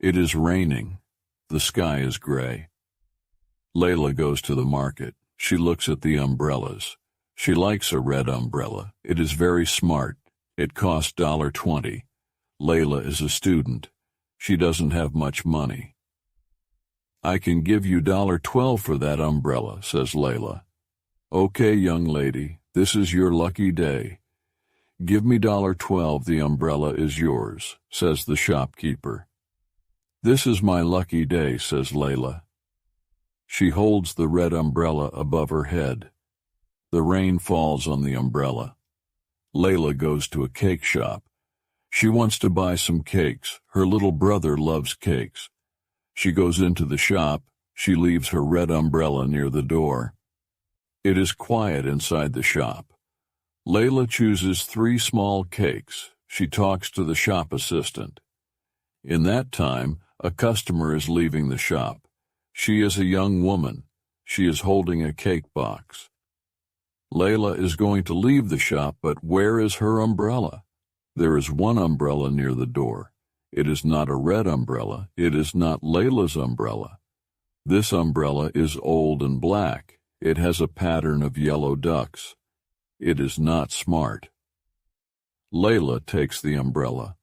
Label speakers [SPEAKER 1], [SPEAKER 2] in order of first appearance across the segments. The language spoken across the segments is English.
[SPEAKER 1] It is raining. The sky is gray. Layla goes to the market. She looks at the umbrellas. She likes a red umbrella. It is very smart. It costs $1.20. Layla is a student. She doesn't have much money. I can give you $1.12 for that umbrella, says Layla. Okay, young lady, this is your lucky day. Give me $1.12, the umbrella is yours, says the shopkeeper. This is my lucky day, says Layla. She holds the red umbrella above her head. The rain falls on the umbrella. Layla goes to a cake shop. She wants to buy some cakes. Her little brother loves cakes. She goes into the shop. She leaves her red umbrella near the door. It is quiet inside the shop. Layla chooses 3 small cakes. She talks to the shop assistant. In that time, a customer is leaving the shop. She is a young woman. She is holding a cake box. Layla is going to leave the shop, but where is her umbrella? There is one umbrella near the door. It is not a red umbrella. It is not Layla's umbrella. This umbrella is old and black. It has a pattern of yellow ducks. It is not smart. Layla takes the umbrella.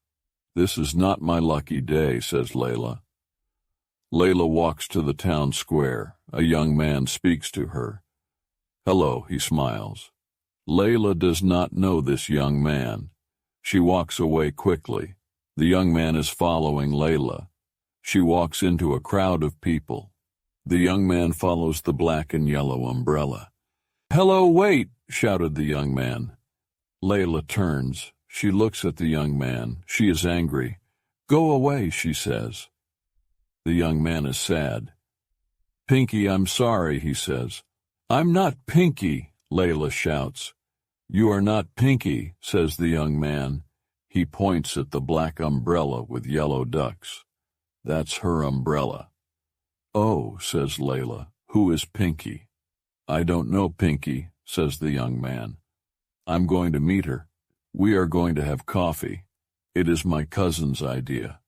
[SPEAKER 1] This is not my lucky day, says Layla. Layla walks to the town square. A young man speaks to her. Hello, he smiles. Layla does not know this young man. She walks away quickly. The young man is following Layla. She walks into a crowd of people. The young man follows the black and yellow umbrella. Hello, wait, shouted the young man. Layla turns. She looks at the young man. She is angry. Go away, she says. The young man is sad. Pinky, I'm sorry, he says. I'm not Pinky, Layla shouts. You are not Pinky, says the young man. He points at the black umbrella with yellow ducks. That's her umbrella. Oh, says Layla, who is Pinky? I don't know Pinky, says the young man. I'm going to meet her. We are going to have coffee. It is my cousin's idea.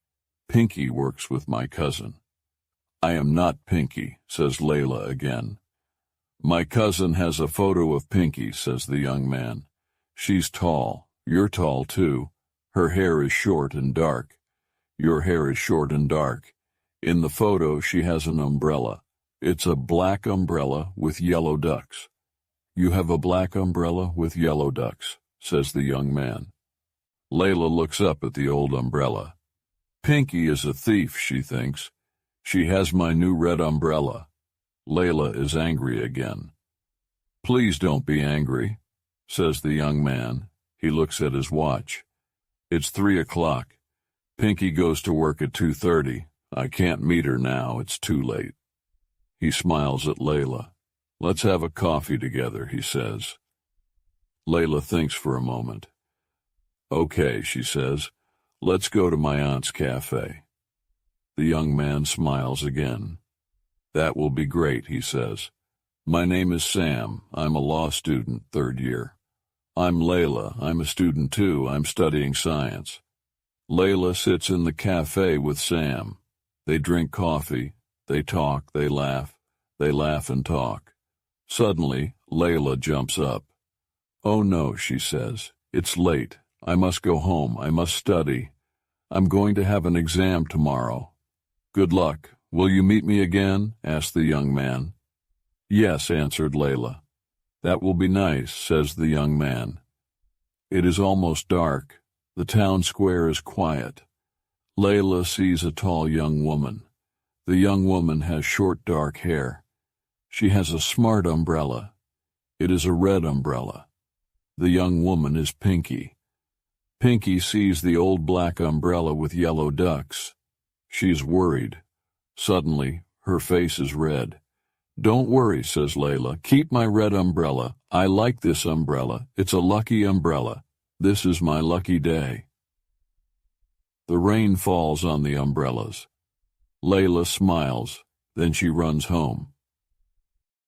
[SPEAKER 1] Pinky works with my cousin. I am not Pinky, says Layla again. My cousin has a photo of Pinky, says the young man. She's tall. You're tall, too. Her hair is short and dark. Your hair is short and dark. In the photo, she has an umbrella. It's a black umbrella with yellow ducks. You have a black umbrella with yellow ducks, says the young man. Layla looks up at the old umbrella. Pinky is a thief, she thinks. She has my new red umbrella. Layla is angry again. Please don't be angry, says the young man. He looks at his watch. It's 3 o'clock. Pinky goes to work at 2:30. I can't meet her now. It's too late. He smiles at Layla. Let's have a coffee together, he says. Layla thinks for a moment. Okay, she says. Let's go to my aunt's cafe. The young man smiles again. That will be great, he says. My name is Sam. I'm a law student, 3rd year. I'm Layla. I'm a student too. I'm studying science. Layla sits in the cafe with Sam. They drink coffee. They talk. They laugh. They laugh and talk. Suddenly, Layla jumps up. Oh no, she says. It's late. I must go home. I must study. I'm going to have an exam tomorrow. Good luck. Will you meet me again? Asked the young man. Yes, answered Layla. That will be nice, says the young man. It is almost dark. The town square is quiet. Layla sees a tall young woman. The young woman has short dark hair. She has a smart umbrella. It is a red umbrella. The young woman is Pinky. Pinky sees the old black umbrella with yellow ducks. She's worried. Suddenly, her face is red. Don't worry, says Layla. Keep my red umbrella. I like this umbrella. It's a lucky umbrella. This is my lucky day. The rain falls on the umbrellas. Layla smiles. Then she runs home.